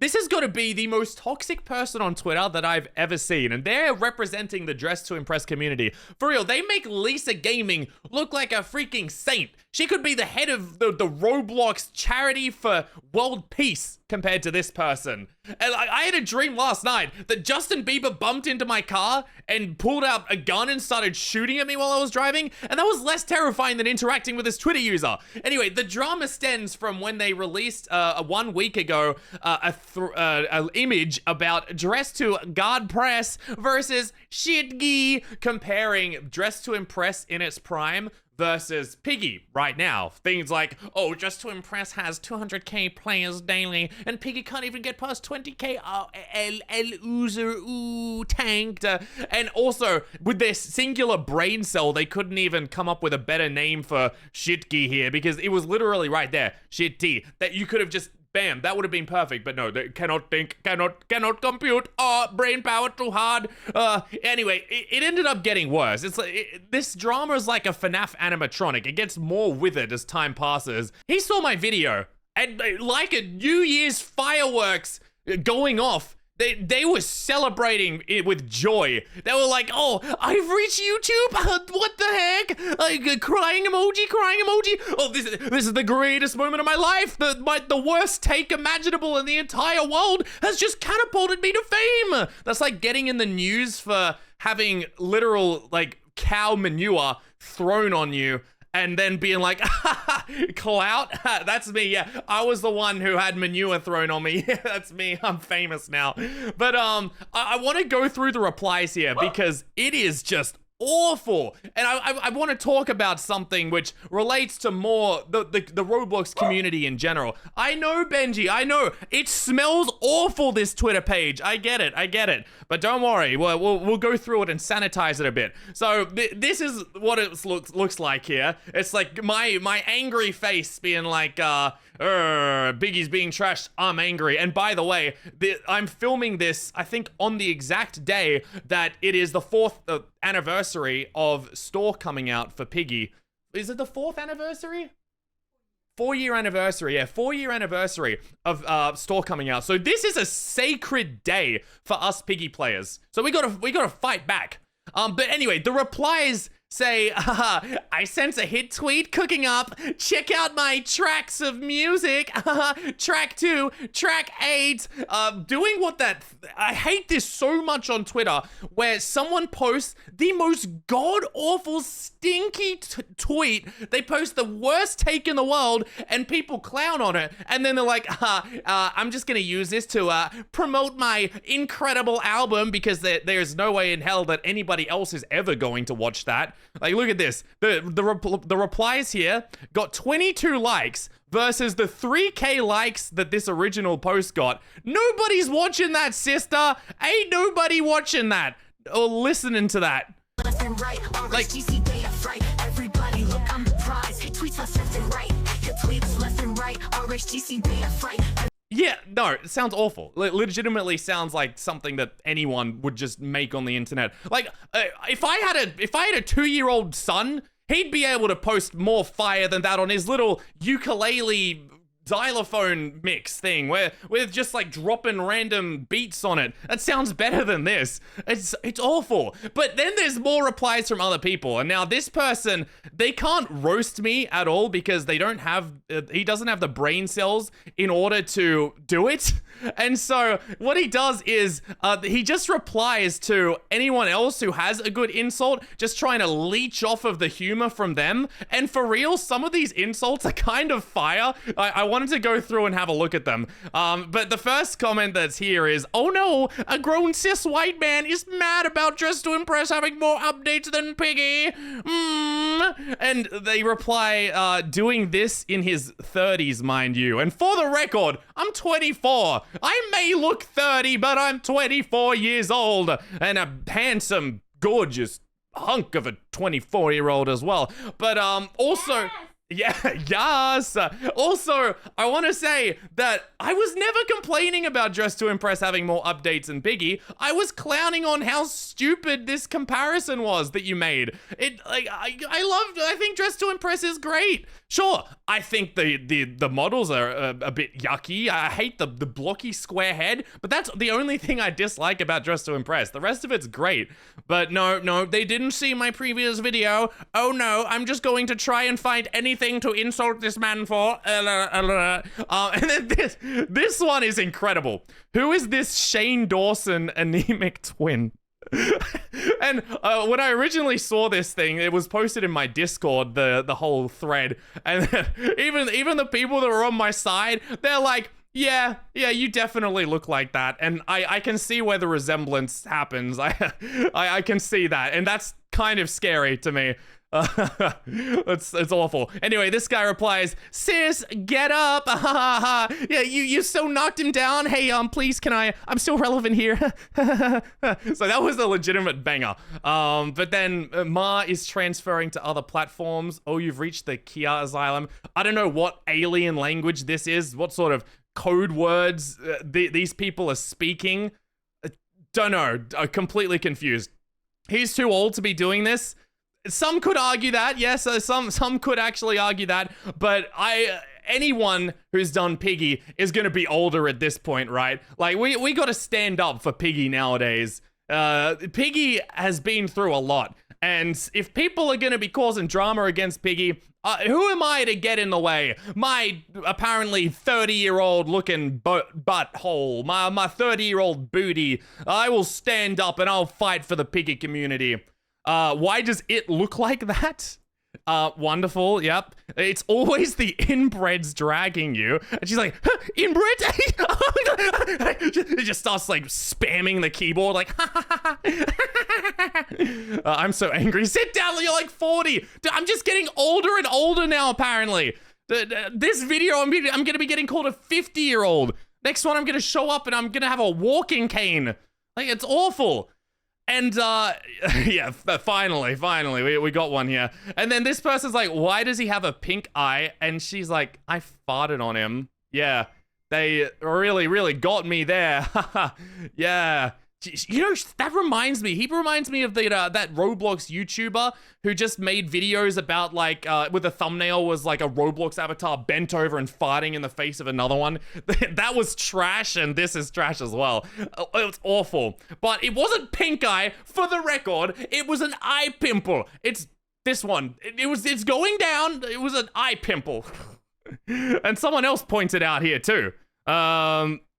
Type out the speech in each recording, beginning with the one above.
This has got to be the most toxic person on Twitter that I've ever seen, and they're representing the Dress to Impress community. For real, they make Lisa Gaming look like a freaking saint. She could be the head of the Roblox charity for world peace compared to this person. And I had a dream last night that Justin Bieber bumped into my car and pulled out a gun and started shooting at me while I was driving, and that was less terrifying than interacting with this Twitter user. Anyway, the drama stems from when they released 1 week ago an image about Dress to God Press versus Shitgy, comparing Dress to Impress in its prime versus Piggy right now. Things like, oh, Dress to Impress has 200k players daily, and Piggy can't even get past 20k. Oh, tanked. And also, with their singular brain cell, they couldn't even come up with a better name for Shitgy here, because it was literally right there, Shitty, that you could have just bam, that would have been perfect, but no, they cannot think, cannot compute. Oh, brain power too hard. Anyway, it ended up getting worse. It's like, this drama is like a FNAF animatronic. It gets more withered as time passes. He saw my video, and like a New Year's fireworks going off, they were celebrating it with joy. They were like, oh, I've reached YouTube. What the heck? Like, crying emoji. Oh, this is the greatest moment of my life. The worst take imaginable in the entire world has just catapulted me to fame. That's like getting in the news for having literal, like, cow manure thrown on you, and then being like, clout? That's me, yeah. I was the one who had manure thrown on me. That's me, I'm famous now. But I want to go through the replies here because it is just awful. And I want to talk about something which relates to more the Roblox community in general. I know, Benji, I know. It smells awful, this Twitter page. I get it. But don't worry, we'll go through it and sanitize it a bit. So this is what it looks like here. It's like my angry face being like, Biggie's being trashed, I'm angry. And by the way, I'm filming this, I think, on the exact day that it is the 4th anniversary of Store coming out for Piggy. Is it the 4th anniversary? 4-year anniversary, yeah, 4-year anniversary of Store coming out. So this is a sacred day for us Piggy players. So we gotta fight back. But anyway, the replies say, I sense a hit tweet cooking up. Check out my tracks of music. Track 2, track 8. Doing what I hate this so much on Twitter, where someone posts the most god-awful, stinky tweet. They post the worst take in the world, and people clown on it. And then they're like, I'm just gonna use this to promote my incredible album, because there's no way in hell that anybody else is ever going to watch that. Like, look at this. The replies here got 22 likes versus the 3k likes that this original post got. Nobody's watching that, sister. Ain't nobody watching that or listening to that. Left and right, like everybody look, I'm the prize. Tweets us left and right. Your tweets left and right. RHTC day of fright. Yeah, no, it sounds awful. Legitimately sounds like something that anyone would just make on the internet. Like, if I had a 2-year-old son, he'd be able to post more fire than that on his little ukulele xylophone mix thing where we're just like dropping random beats on it. That sounds better than this. It's awful. But then there's more replies from other people, and now this person, they can't roast me at all because they don't have he doesn't have the brain cells in order to do it. And so what he does is he just replies to anyone else who has a good insult, just trying to leech off of the humor from them. And for real, some of these insults are kind of fire. I wanted to go through and have a look at them. But the first comment that's here is, oh no, a grown cis white man is mad about Dress to Impress having more updates than Piggy. And they reply, doing this in his 30s, mind you. And for the record, I'm 24. I may look 30, but I'm 24 years old and a handsome, gorgeous hunk of a 24-year-old as well. But also... Yeah, yes. Also, I want to say that I was never complaining about Dress to Impress having more updates than Piggy. I was clowning on how stupid this comparison was that you made. I think Dress to Impress is great. Sure, I think the models are a bit yucky. I hate the blocky square head, but that's the only thing I dislike about Dress to Impress. The rest of it's great. But no, they didn't see my previous video. Oh no, I'm just going to try and find anything to insult this man for. And then this one is incredible. Who is this Shane Dawson anemic twin? And when I originally saw this thing, it was posted in my Discord, the whole thread, and even the people that were on my side, they're like, yeah, you definitely look like that, and I can see where the resemblance happens. I can see that, and that's kind of scary to me. It's awful. Anyway, this guy replies, "Sis, get up!" Yeah, you so knocked him down. Hey, please, I'm still relevant here. So that was a legitimate banger. But then Ma is transferring to other platforms. Oh, you've reached the Kia Asylum. I don't know what alien language this is. What sort of code words these people are speaking. Don't know. I'm completely confused. He's too old to be doing this. Some could argue that, yes, some could actually argue that, but anyone who's done Piggy is gonna be older at this point, right? Like, we gotta stand up for Piggy nowadays. Piggy has been through a lot, and if people are gonna be causing drama against Piggy, who am I to get in the way? My apparently 30-year-old looking butthole, my 30-year-old booty, I will stand up and I'll fight for the Piggy community. Why does it look like that? Wonderful, yep. It's always the inbreds dragging you. And she's like, huh, inbreds? It just starts like spamming the keyboard like, I'm so angry. Sit down, you're like 40. I'm just getting older and older now, apparently. This video, I'm gonna be getting called a 50-year-old. Next one, I'm gonna show up and I'm gonna have a walking cane. Like, it's awful. And, yeah, finally, we got one here. And then this person's like, why does he have a pink eye? And she's like, I farted on him. Yeah, they really got me there. Yeah. You know, that reminds me. He reminds me of that Roblox YouTuber who just made videos about, like, with the thumbnail was like a Roblox avatar bent over and farting in the face of another one. That was trash, and this is trash as well. It was awful. But it wasn't pink eye, for the record. It was an eye pimple. It's this one. It's going down. It was an eye pimple. And someone else pointed out here, too.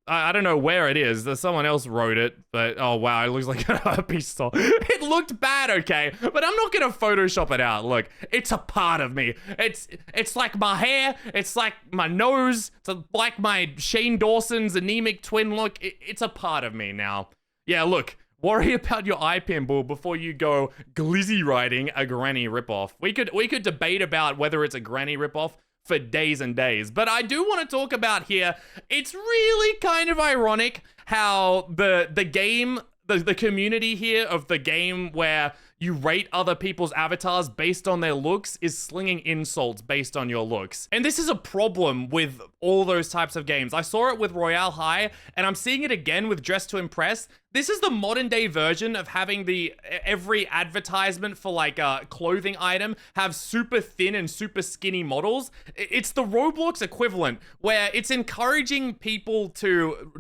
I don't know where it is. There's someone else wrote it, but oh wow, it looks like a piece of... It looked bad, okay, but I'm not gonna Photoshop it out. Look, it's a part of me. It's like my hair. It's like my nose. It's like my Shane Dawson's anemic twin look. It's a part of me now. Yeah, look. Worry about your eye pimple before you go glizzy riding a granny ripoff. We could debate about whether it's a granny ripoff for days and days. But I do want to talk about here, it's really kind of ironic how the game, the community here of the game where you rate other people's avatars based on their looks is slinging insults based on your looks. And this is a problem with all those types of games. I saw it with Royale High, and I'm seeing it again with Dress to Impress. This is the modern day version of having every advertisement for like a clothing item have super thin and super skinny models. It's the Roblox equivalent where it's encouraging people to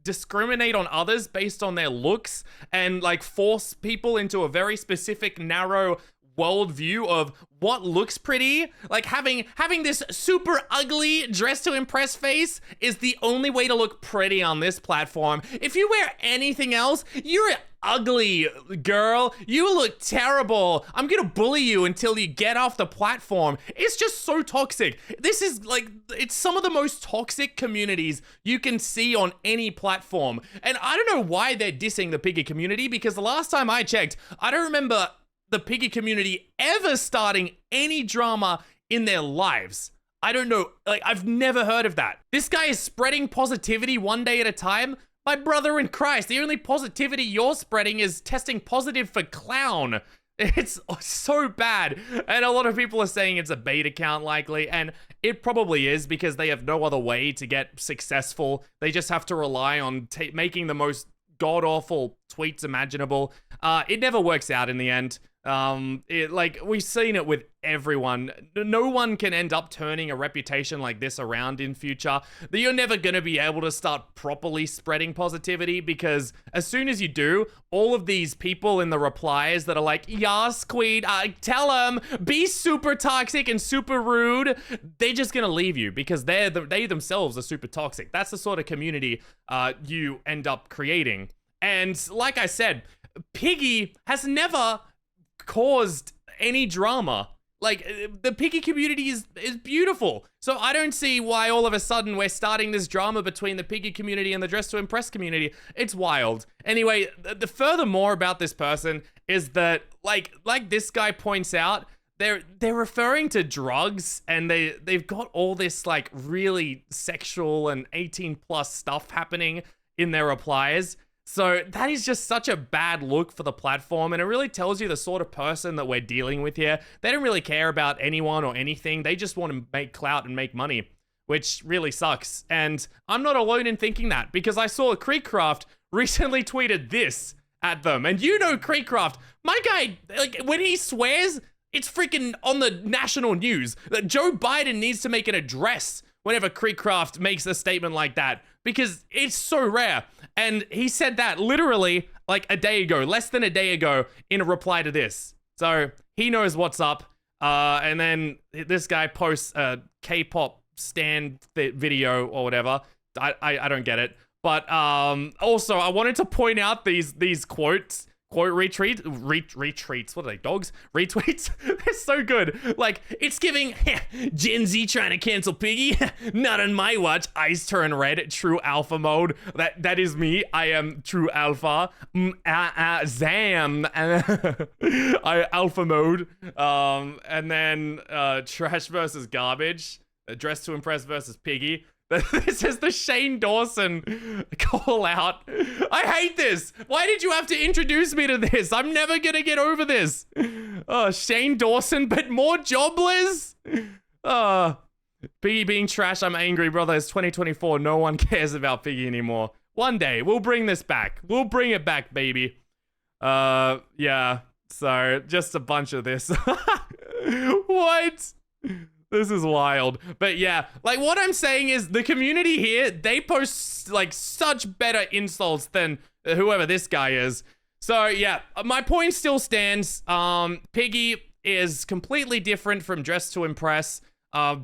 discriminate on others based on their looks and like force people into a very specific narrow worldview of what looks pretty. Like having this super ugly Dress to Impress face is the only way to look pretty on this platform. If you wear anything else, you're ugly, girl. You look terrible. I'm gonna bully you until you get off the platform. It's just so toxic. This is like, it's some of the most toxic communities you can see on any platform. And I don't know why they're dissing the Piggy community, because the last time I checked, I don't remember the Piggy community ever starting any drama in their lives. I don't know, like, I've never heard of that. This guy is spreading positivity one day at a time. My brother in Christ, the only positivity you're spreading is testing positive for clown. It's so bad. And a lot of people are saying it's a bait account likely, and it probably is because they have no other way to get successful. They just have to rely on making the most god-awful tweets imaginable. It never works out in the end. Like, we've seen it with everyone. No one can end up turning a reputation like this around in future. You're never going to be able to start properly spreading positivity, because as soon as you do, all of these people in the replies that are like, "Yas, queen, tell them, be super toxic and super rude," they're just going to leave you because they themselves are super toxic. That's the sort of community you end up creating. And like I said, Piggy has never caused any drama. Like, the Piggy community is beautiful. So I don't see why all of a sudden we're starting this drama between the Piggy community and the Dress to Impress community. It's wild. Anyway, the furthermore about this person is that, like this guy points out, they're referring to drugs, and they've got all this like really sexual and 18 plus stuff happening in their replies. So that is just such a bad look for the platform, and it really tells you the sort of person that we're dealing with here. They don't really care about anyone or anything. They just want to make clout and make money, which really sucks. And I'm not alone in thinking that, because I saw Creekcraft recently tweeted this at them. And you know Creekcraft, my guy, like, when he swears, it's freaking on the national news. That Joe Biden needs to make an address whenever Creekcraft makes a statement like that, because it's so rare. And he said that literally like a day ago, less than a day ago, in a reply to this. So he knows what's up. And then this guy posts a K-pop stan video or whatever. I don't get it. But also, I wanted to point out these quote retweets. What are they, dogs? Retweets? They're so good. Like, it's giving Gen Z trying to cancel Piggy. Not on my watch. Eyes turn red. True alpha mode. That is me. I am true alpha. Zam. Alpha mode. And then trash versus garbage. Dress to Impress versus Piggy. This is the Shane Dawson call out. I hate this. Why did you have to introduce me to this? I'm never gonna get over this. Shane Dawson, but more jobless? Piggy being trash, I'm angry, brother. It's 2024. No one cares about Piggy anymore. One day, we'll bring this back. We'll bring it back, baby. Yeah. So, just a bunch of this. What? This is wild. But yeah, like, what I'm saying is the community here, they post like such better insults than whoever this guy is. So yeah, my point still stands. Piggy is completely different from Dress to Impress.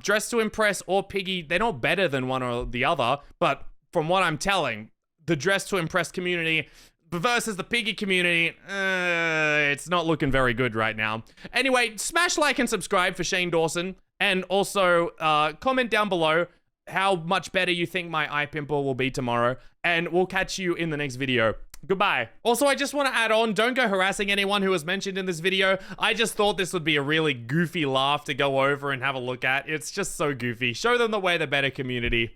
Dress to Impress or Piggy, they're not better than one or the other. But from what I'm telling, the Dress to Impress community versus the Piggy community, it's not looking very good right now. Anyway, smash like and subscribe for Shane Dawson. And also, comment down below how much better you think my eye pimple will be tomorrow. And we'll catch you in the next video. Goodbye. Also, I just want to add on, don't go harassing anyone who was mentioned in this video. I just thought this would be a really goofy laugh to go over and have a look at. It's just so goofy. Show them the way, the better community.